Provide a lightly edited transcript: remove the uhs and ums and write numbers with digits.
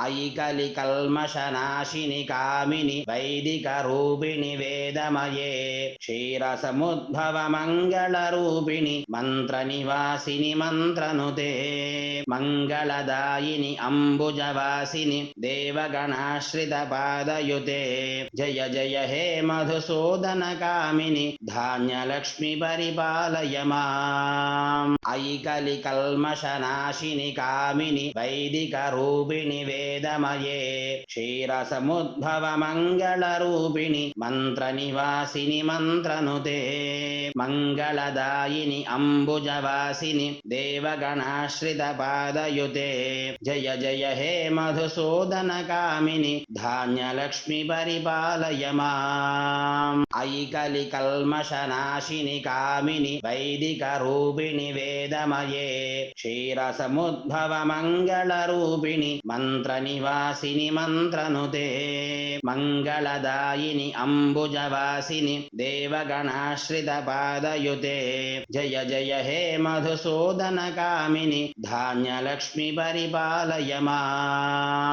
अयि कलिकल्मषनाशिनि कामिनि वैदिकरूपिणि वेदमये क्षीरसमुद्भवमङ्गलरूपिणि मन्त्रनिवासिनि मन्त्रनुते मङ्गलदायिनि अम्बुजवासिनि देवगणाश्रितपादयुते जय जय हे मधुसूदनकामिनि धान्यलक्ष्मि परिपालय माम् अयि कलिकल्मषनाशिनि कामिनि वैदिकरूपिणि वेदमये क्षीरसमुद्भवमङ्गलरूपिणि मन्त्रनिवासिनि मन्त्रनुते मङ्गलदायिनि अम्बुजवासिनि देवगणाश्रितपादयुते जय जय हे मधुसूदनकामिनि धान्यलक्ष्मि परिपालय माम् अयि कलिकल्मषनाशिनि कामिनि वैदिकरूपिणि वेदमये क्षीरसमुद्भवमङ्गलरूपिणि मन्त्रनिवासिनि मन्त्रनुते मङ्गलदायिनि अम्बुजवासिनि देवगणाश्रितपादयुते जय जय हे मधुसूदनकामिनि धान्यलक्ष्मि परिपालय माम्